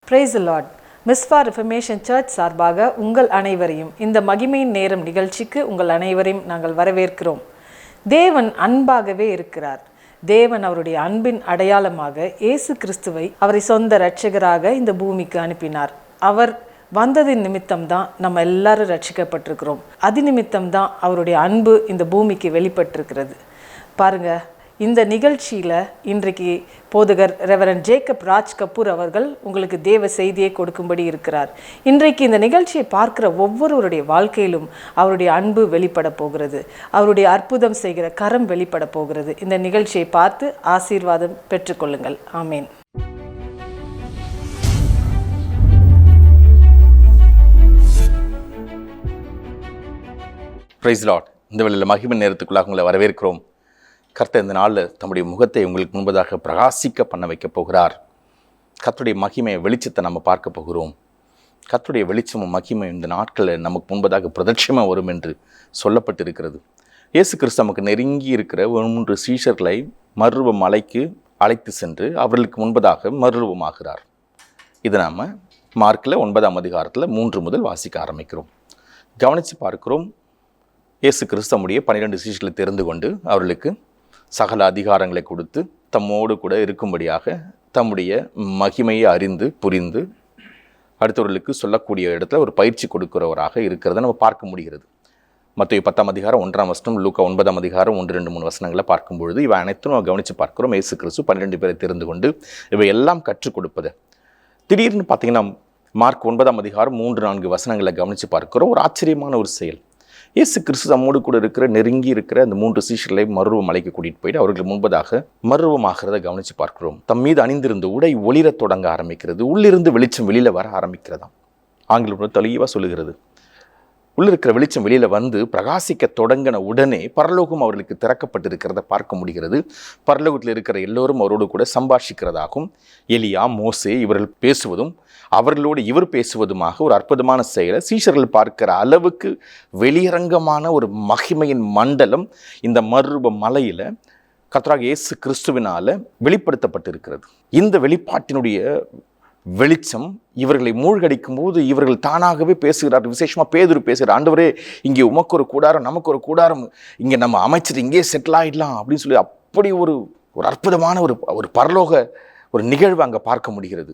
Price the lord. Mizpah reformation church சார்பாக உங்கள் அனைவரையும் இந்த மகிமையின் நேரம் நிகழ்ச்சிக்கு உங்கள் அனைவரையும் நாங்கள் வரவேற்கிறோம். தேவன் அன்பாகவே இருக்கிறார். தேவன் அவருடைய அன்பின் அடையாளமாக இயேசு கிறிஸ்துவை அவரை சொந்த இரட்சகராக இந்த பூமிக்கு அனுப்பினார். அவர் வந்ததின் நிமித்தம்தான் நம்ம எல்லாரும் ரட்சிக்கப்பட்டிருக்கிறோம். அது நிமித்தம்தான் அவருடைய அன்பு இந்த பூமிக்கு வெளிப்பட்டிருக்கிறது. பாருங்க, இந்த நிகழ்ச்சியில் இன்றைக்கு போதகர் ரெவரண்ட் ஜேக்கப் ராஜ் கபூர் அவர்கள் உங்களுக்கு தேவ செய்தியை கொடுக்கும்படி இருக்கிறார். இன்றைக்கு இந்த நிகழ்ச்சியை பார்க்குற ஒவ்வொருவருடைய வாழ்க்கையிலும் அவருடைய அன்பு வெளிப்பட போகிறது. அவருடைய அற்புதம் செய்கிற கரம் வெளிப்பட போகிறது. இந்த நிகழ்ச்சியை பார்த்து ஆசீர்வாதம் பெற்றுக்கொள்ளுங்கள். ஆமேன். Praise Lord. இந்த வேளையில் மகிமை நேரத்துக்குள்ளாக உங்களை வரவேற்கிறோம். கர்த்தர் இந்த நாளில் தம்முடைய முகத்தை உங்களுக்கு முன்பதாக பிரகாசிக்க பண்ண வைக்க போகிறார். கர்த்தருடைய மகிமையை வெளிச்சத்தை நம்ம பார்க்க போகிறோம். கர்த்தருடைய வெளிச்சமும் மகிமை இந்த நாட்களில் நமக்கு முன்பதாக பிரதட்சமாக வரும் என்று சொல்லப்பட்டிருக்கிறது. இயேசு கிறிஸ்து நமக்கு நெருங்கி இருக்கிற 3 சீஷர்களை மறுரூப மலைக்கு அழைத்து சென்று அவர்களுக்கு முன்பதாக மறுரூபமாகிறார். இதை நாம் மார்க்கில் 9ஆம் அதிகாரத்தில் 3 முதல் வாசிக்க ஆரம்பிக்கிறோம். கவனித்து பார்க்கிறோம். இயேசு கிறிஸ்து தம்முடைய 12 சீஷர்களை தெரிந்து கொண்டு அவர்களுக்கு சகல அதிகாரங்களை கொடுத்து தம்மோடு கூட இருக்கும்படியாக தம்முடைய மகிமையை அறிந்து புரிந்து அடுத்தவர்களுக்கு சொல்லக்கூடிய இடத்துல ஒரு பயிற்சி கொடுக்கிறவராக இருக்கிறத நம்ம பார்க்க முடிகிறது. மத்தேயு 10ஆம் அதிகாரம் 1ஆம் வசனம், லூக்கா 9ஆம் அதிகாரம் 1, 2, 3 வசனங்களை பார்க்கும்பொழுது இவை அனைத்தும் நம்ம கவனித்து பார்க்கிறோம். இயேசு கிறிஸ்து 12 பேரை தெரிந்து கொண்டு இவை எல்லாம் கற்றுக் கொடுப்பது. திடீர்னு பார்த்தீங்கன்னா மார்க் 9ஆம் அதிகாரம் 3, 4 வசனங்களை கவனித்து பார்க்கிறோம். ஒரு ஆச்சரியமான ஒரு செயல். இயேசு கிறிஸ்து நம்மோடு கூட இருக்கிற நெருங்கி இருக்கிற அந்த 3 சீஷர்களை மறுரூப மலைக்கு கூட்டிகிட்டு போயிட்டு அவர்களுக்கு முன்பதாக மறுரூபமாகிறத கவனித்து பார்க்கிறோம். தம் மீது அணிந்திருந்த உடை ஒளிரத் தொடங்க ஆரம்பிக்கிறது. உள்ளிருந்து வெளிச்சம் வெளியில் வர ஆரம்பிக்கிறதாம். ஆங்கிலம் தெளிவாக சொல்லுகிறது. உள்ளிருக்கிற வெளிச்சம் வெளியில் வந்து பிரகாசிக்க தொடங்கின உடனே பரலோகம் அவர்களுக்கு திறக்கப்பட்டிருக்கிறத பார்க்க முடிகிறது. பரலோகத்தில் இருக்கிற எல்லோரும் அவரோடு கூட சம்பாஷிக்கிறதாகவும் எலியா, மோசே இவர்கள் பேசுவதும் அவர்களோடு இவர் பேசுவதுமாக ஒரு அற்புதமான செயலை சீஷர்கள் பார்க்கிற அளவுக்கு வெளியரங்கமான ஒரு மகிமையின் மண்டலம் இந்த மறுரூப மலையில் கர்த்தராகிய இயேசு கிறிஸ்துவினால் வெளிப்படுத்தப்பட்டிருக்கிறது. இந்த வெளிப்பாட்டினுடைய வெளிச்சம் இவர்களை மூழ்கடிக்கும் போது இவர்கள் தானாகவே பேசுகிறார். விசேஷமாக பேதுரு பேசுகிறார், ஆண்டவரே இங்கே உமக்கு ஒரு கூடாரம், நமக்கு ஒரு கூடாரம், இங்கே நம்ம அமைச்சர் இங்கே செட்டில் ஆகிடலாம் அப்படின்னு சொல்லி அப்படி ஒரு அற்புதமான ஒரு பரலோக ஒரு நிகழ்வு அங்கே பார்க்க முடிகிறது.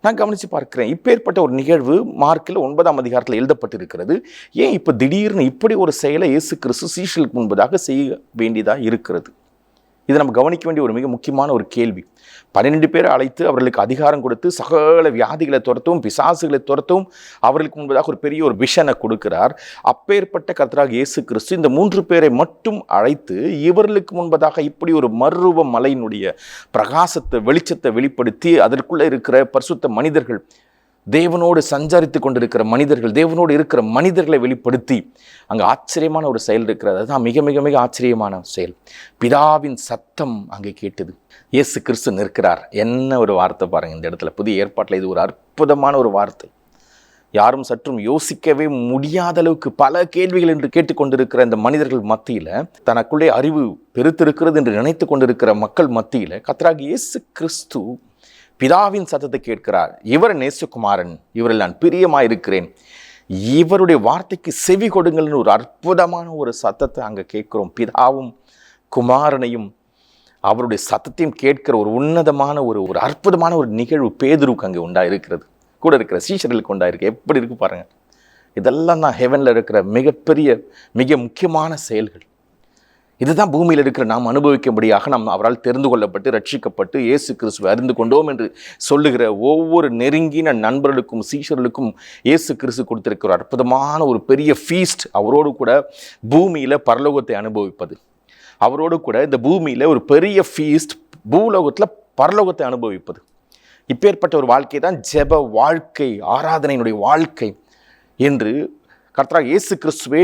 நான் கவனித்து பார்க்கிறேன். இப்பேற்பட்ட ஒரு நிகழ்வு மார்க்கில் 9ஆம் அதிகாரத்தில் எழுதப்பட்டிருக்கிறது. ஏன் இப்போ திடீர்னு இப்படி ஒரு செயலை இயேசு கிறிஸ்து சீஷர்களுக்கு முன்பதாக செய்ய வேண்டியதாக இருக்கிறது? இது நம்ம கவனிக்க வேண்டிய ஒரு மிக முக்கியமான ஒரு கேள்வி. 12 பேரை அழைத்து அவர்களுக்கு அதிகாரம் கொடுத்து சகல வியாதிகளை துரத்தவும் பிசாசுகளை துரத்தவும் அவர்களுக்கு முன்பதாக ஒரு பெரிய ஒரு விஷனை கொடுக்கிறார். அப்பேற்பட்ட கர்த்தராகிய இயேசு கிறிஸ்து இந்த 3 பேரை மட்டும் அழைத்து இவர்களுக்கு முன்பதாக இப்படி ஒரு மறுரூப மலையினுடைய பிரகாசத்தை வெளிச்சத்தை வெளிப்படுத்தி அதற்குள்ளே இருக்கிற பரிசுத்த மனிதர்கள், தேவனோடு சஞ்சரித்து கொண்டிருக்கிற மனிதர்கள், தேவனோடு இருக்கிற மனிதர்களை வெளிப்படுத்தி அங்கே ஆச்சரியமான ஒரு செயல் இருக்கிறது. அதுதான் மிக மிக மிக ஆச்சரியமான செயல். பிதாவின் சத்தம் அங்கே கேட்டது. இயேசு கிறிஸ்து நிற்கிறார். என்ன ஒரு வார்த்தை பாருங்க இந்த இடத்துல. புதிய ஏற்பாட்டில் இது ஒரு அற்புதமான ஒரு வார்த்தை. யாரும் சற்றும் யோசிக்கவே முடியாத அளவுக்கு பல கேள்விகள் என்று கேட்டுக்கொண்டிருக்கிற இந்த மனிதர்கள் மத்தியில், தனக்குள்ளே அறிவு பெருத்திருக்கிறது என்று நினைத்து கொண்டிருக்கிற மக்கள் மத்தியில் கர்த்தராகிய இயேசு கிறிஸ்து பிதாவின் சத்தத்தை கேட்கிறார். இவர் நேசகுமாரன், இவரில் நான் பிரியமாயிருக்கிறேன், இவருடைய வார்த்தைக்கு செவி கொடுங்கள்னு ஒரு அற்புதமான ஒரு சத்தத்தை அங்கே கேட்கிறோம். பிதாவும் குமாரனையும் அவருடைய சத்தத்தையும் கேட்கிற ஒரு உன்னதமான ஒரு அற்புதமான ஒரு நிகழ்வு பேதுருக்கு அங்கே உண்டாயிருக்கிறது. கூட இருக்கிற சீஷர்களுக்கு உண்டாயிருக்கு. எப்படி இருக்கு பாருங்க. இதெல்லாம் தான் ஹெவனில் இருக்கிற மிகப்பெரிய மிக முக்கியமான செயல்கள். இதுதான் பூமியில் இருக்கிற நாம் அனுபவிக்கும்படியாக நாம் அவரால் தெரிந்து கொள்ளப்பட்டு ரட்சிக்கப்பட்டு இயேசு கிறிஸ்துவை அறிந்து கொண்டோம் என்று சொல்லுகிற ஒவ்வொரு நெருங்கின நண்பர்களுக்கும் சீஷர்களுக்கும் இயேசு கிறிஸ்து கொடுத்திருக்கிற அற்புதமான ஒரு பெரிய ஃபீஸ்ட். அவரோடு கூட பூமியில் பரலோகத்தை அனுபவிப்பது, அவரோடு கூட இந்த பூமியில் ஒரு பெரிய ஃபீஸ்ட், பூலோகத்தில் பரலோகத்தை அனுபவிப்பது. இப்பேற்பட்ட ஒரு வாழ்க்கை தான் ஜெப வாழ்க்கை, ஆராதனையினுடைய வாழ்க்கை என்று கர்த்தராகிய இயேசு கிறிஸ்துவே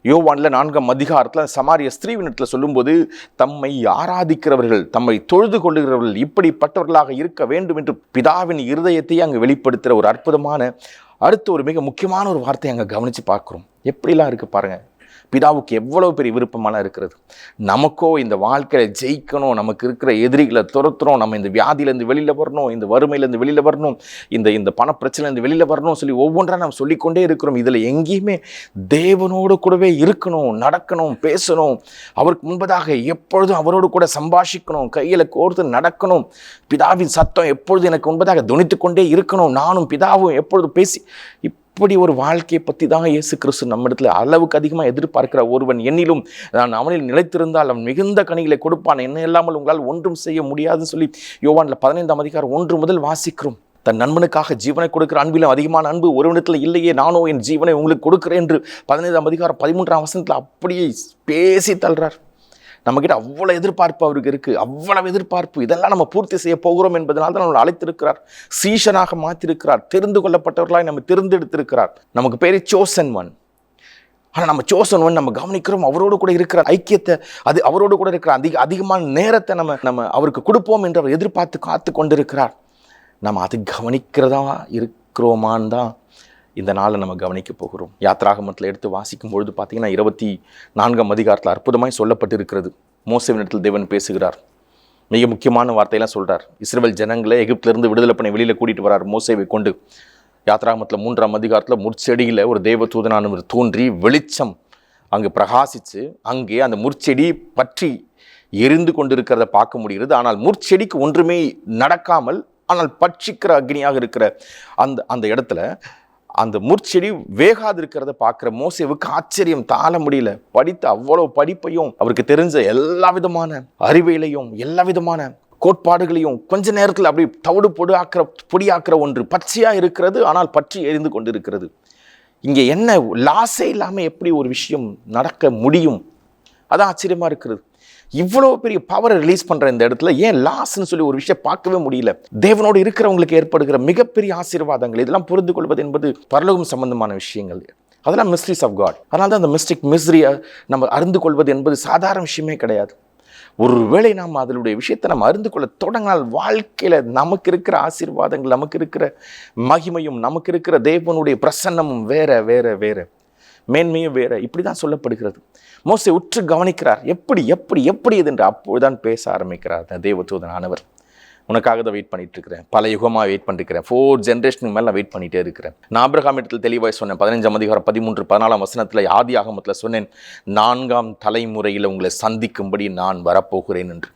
யோவானில் 4ஆம் அதிகாரத்தில் சமாரிய ஸ்திரீவினிடத்தில் சொல்லும்போது, தம்மை ஆராதிக்கிறவர்கள், தம்மை தொழுது கொள்ளுகிறவர்கள் இப்படிப்பட்டவர்களாக இருக்க வேண்டும் என்று பிதாவின் இருதயத்தையே அங்கே வெளிப்படுத்துகிற ஒரு அற்புதமான அடுத்த ஒரு மிக முக்கியமான ஒரு வார்த்தை அங்கே கவனித்து பார்க்குறோம். எப்படிலாம் இருக்குது பாருங்கள். பிதாவுக்கு எவ்வளவு பெரிய விருப்பமான இருக்கிறது. நமக்கோ இந்த வாழ்க்கையில் ஜெயிக்கணும், நமக்கு இருக்கிற எதிரிகளை துரத்துறோம், நம்ம இந்த வியாதியிலேருந்து வெளியில் வரணும், இந்த வறுமையிலேருந்து வெளியில் வரணும், இந்த பண பிரச்சனைலேருந்து வெளியில் வரணும் சொல்லி ஒவ்வொன்றா நம்ம சொல்லிக்கொண்டே இருக்கிறோம். இதில் எங்கேயுமே தேவனோடு கூடவே இருக்கணும், நடக்கணும், பேசணும், அவருக்கு முன்பதாக எப்பொழுதும் அவரோடு கூட சம்பாஷிக்கணும், கையில் கோர்த்து நடக்கணும், பிதாவின் சத்தம் எப்பொழுதும் எனக்கு முன்பதாக துணித்து கொண்டே இருக்கணும், நானும் பிதாவும் எப்பொழுதும் பேசி, இப்படி ஒரு வாழ்க்கையை பற்றி தான் இயேசு கிறிஸ்து நம்மிடத்தில் அளவுக்கு அதிகமாக எதிர்பார்க்கிற ஒருவன் என்னிலும் நான் அவனில் நிலைத்திருந்தால் அவன் மிகுந்த கனிகளை கொடுப்பான், என்ன இல்லாமல் உங்களால் ஒன்றும் செய்ய முடியாதுன்னு சொல்லி யோவானில் 15ஆம் அதிகாரம் 1 முதல் வாசிக்கிறோம். தன் நண்பனுக்காக ஜீவனை கொடுக்கிற அன்பிலும் அதிகமான அன்பு ஒருவனிடத்தில் இல்லையே, நானோ என் ஜீவனை உங்களுக்கு கொடுக்கிறேன் என்று 15ஆம் அதிகாரம் 13ஆம் வசனத்தில் அப்படியே பேசி தள்ளுறார். நம்மக்கிட்ட அவ்வளோ எதிர்பார்ப்பு அவருக்கு இருக்குது, அவ்வளவு எதிர்பார்ப்பு. இதெல்லாம் நம்ம பூர்த்தி செய்ய போகிறோம் என்பதனால தான் நம்மளை அழைத்திருக்கிறார், சீஷனாக மாற்றிருக்கிறார், தெரிந்து கொள்ளப்பட்டவர்களாய் நம்ம தெரிந்தெடுத்திருக்கிறார். நமக்கு பேர் சோசன் ஒன். ஆனால் நம்ம சோசன் ஒன் நம்ம கவனிக்கிறோம், அவரோடு கூட இருக்கிற ஐக்கியத்தை, அது அவரோடு கூட இருக்கிற அதிகமான நேரத்தை நம்ம அவருக்கு கொடுப்போம் என்று அவர் எதிர்பார்த்து காத்து கொண்டிருக்கிறார். நம்ம அது கவனிக்கிறதா இருக்கிறோமான்னு தான் இந்த நாளை நம்ம கவனிக்க போகிறோம். யாத்ராகமத்தில் எடுத்து வாசிக்கும் பொழுது பார்த்தீங்கன்னா 24ஆம் அதிகாரத்தில் அற்புதமாய் சொல்லப்பட்டிருக்கிறது. மோசேவினிடத்தில் தேவன் பேசுகிறார், மிக முக்கியமான வார்த்தையெல்லாம் சொல்கிறார். இஸ்ரவேல் ஜனங்களை எகிப்திலிருந்து விடுதலை பண்ணி வெளியில் கூட்டிகிட்டு வரார் மோசேவை கொண்டு. யாத்ராகமத்தில் 3ஆம் அதிகாரத்தில் முற்செடியில் ஒரு தேவதூதனானவர் தோன்றி வெளிச்சம் அங்கு பிரகாசித்து அங்கே அந்த முற்செடி பற்றி எரிந்து கொண்டிருக்கிறத பார்க்க முடிகிறது. ஆனால் முற்செடிக்கு ஒன்றுமே நடக்காமல், ஆனால் பட்சிக்கிற அக்னியாக இருக்கிற அந்த இடத்துல அந்த முற்செடி வேகாது இருக்கிறத பார்க்குற மோசேவுக்கு ஆச்சரியம் தாழ முடியல. படித்த அவ்வளோ படிப்பையும், அவருக்கு தெரிஞ்ச எல்லா விதமான அறிவியலையும் எல்லா விதமான கோட்பாடுகளையும் கொஞ்ச நேரத்தில் அப்படி தவிடு பொடியாக்குற ஒன்று பச்சையாக இருக்கிறது, ஆனால் பற்றி எரிந்து கொண்டிருக்கிறது. இங்கே என்ன லாஸே இல்லாமல் எப்படி ஒரு விஷயம் நடக்க முடியும்? அதான் ஆச்சரியமாக இருக்கிறது. இவ்வளோ பெரிய பவரை ரிலீஸ் பண்ணுற இந்த இடத்துல ஏன் லாஸ்ன்னு சொல்லி ஒரு விஷயம் பார்க்கவே முடியல? தேவனோடு இருக்கிறவங்களுக்கு ஏற்படுகிற மிகப்பெரிய ஆசீர்வாதங்கள் இதெல்லாம் புரிந்து கொள்வது என்பது பரலோகம் சம்பந்தமான விஷயங்கள். அதெல்லாம் மிஸ்ட்ரிஸ் ஆஃப் காட். அதனால தான் அந்த மிஸ்ட்ரியை நம்ம அறிந்து கொள்வது என்பது சாதாரண விஷயமே கிடையாது. ஒருவேளை நாம் அதனுடைய விஷயத்தை நம்ம அறிந்து கொள்ள தொடங்கினால் வாழ்க்கையில் நமக்கு இருக்கிற ஆசீர்வாதங்கள், நமக்கு இருக்கிற மகிமையும், நமக்கு இருக்கிற தேவனுடைய பிரசன்னமும் வேற வேற வேற மேன்மையும் வேற. இப்படி தான் சொல்லப்படுகிறது. மோசே உற்று கவனிக்கிறார், எப்படி எப்படி எப்படி இது என்று. அப்பொழுதுதான் பேச ஆரம்பிக்கிறார் தேவதூதனானவர். உனக்காக தான் வெயிட் பண்ணிட்டு இருக்கிறேன், பல யுகமாக வெயிட் பண்ணிருக்கிறேன், 4 ஜென்ரேஷனுக்கு மேலே நான் வெயிட் பண்ணிகிட்டே இருக்கிறேன். நான் ஆபிரகாம் இடத்தில் தெளிவாக சொன்னேன், 15ஆம் அதிகாரம் 13 14ஆம் வசனத்தில் ஆதி ஆகமத்தில் சொன்னேன், 4ஆம் தலைமுறையில் உங்களை சந்திக்கும்படி நான் வரப்போகிறேன் என்று.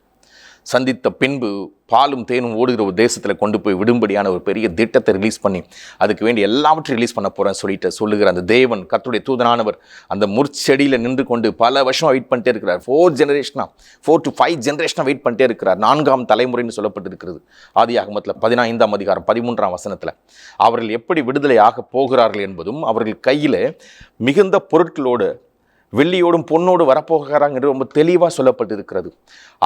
சந்தித்த பின்பு பாலும் தேனும் ஓடுகிற ஒரு தேசத்தில் கொண்டு போய் விடும்படியான ஒரு பெரிய திட்டத்தை ரிலீஸ் பண்ணி அதுக்கு வேண்டி எல்லாவற்றையும் ரிலீஸ் பண்ண போகிறேன்னு சொல்லுகிற அந்த தேவன், கர்த்தருடைய தூதனானவர் அந்த முற்செடியில் நின்று கொண்டு பல வருஷமாக வெயிட் பண்ணிட்டே இருக்கிறார். 4 to 5 ஜெனரேஷனாக வெயிட் பண்ணிட்டே இருக்கிறார். 4ஆம் தலைமுறைன்னு சொல்லப்பட்டிருக்கிறது ஆதி ஆகமத்தில் 15ஆம் அதிகாரம் 13ஆம் வசனத்தில். அவர்கள் எப்படி விடுதலை ஆக போகிறார்கள் என்பதும், அவர்கள் கையில் மிகுந்த பொருட்களோடு வெள்ளியோடும் பொன்னோடு வரப்போகிறாங்க என்று ரொம்ப தெளிவாக சொல்லப்பட்டிருக்கிறது.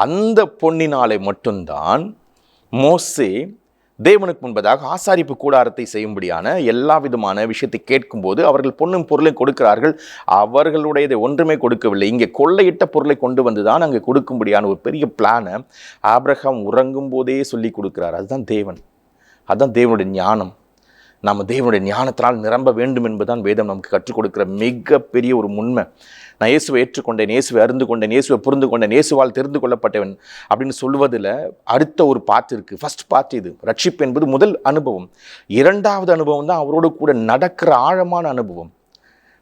அந்த பொன்னினாலே மட்டும்தான் மோசே தேவனுக்கு முன்பதாக ஆசாரிப்பு கூடாரத்தை செய்யும்படியான எல்லா விதமான விஷயத்தை கேட்கும்போது அவர்கள் பொன்னும் பொருளையும் கொடுக்கிறார்கள். அவர்களுடையதை ஒன்றுமே கொடுக்கவில்லை. இங்கே கொள்ளையிட்ட பொருளை கொண்டு வந்து தான் அங்கே கொடுக்கும்படியான ஒரு பெரிய பிளானை ஆபிரகாம் உறங்கும் போதே சொல்லி கொடுக்கிறார். அதுதான் தேவன், அதுதான் தேவனுடைய ஞானம். நாம் தேவனுடைய ஞானத்தினால் நிரம்ப வேண்டும் என்பதுதான் வேதம் நமக்கு கற்றுக் கொடுக்கிற மிகப்பெரிய ஒரு உண்மை. நான் இயேசுவை ஏற்றுக்கொண்டேன், இயேசுவை அறிந்து கொண்டேன், இயேசுவை புரிந்து கொண்டேன், இயேசுவால் தெரிந்து கொள்ளப்பட்டவன் அப்படின்னு சொல்வதில் அடுத்த ஒரு பார்ட் இருக்குது. ஃபர்ஸ்ட் பார்ட் இது. ரட்சிப்பு என்பது முதல் அனுபவம். 2வது அனுபவம் தான் அவரோடு கூட நடக்கிற ஆழமான அனுபவம்.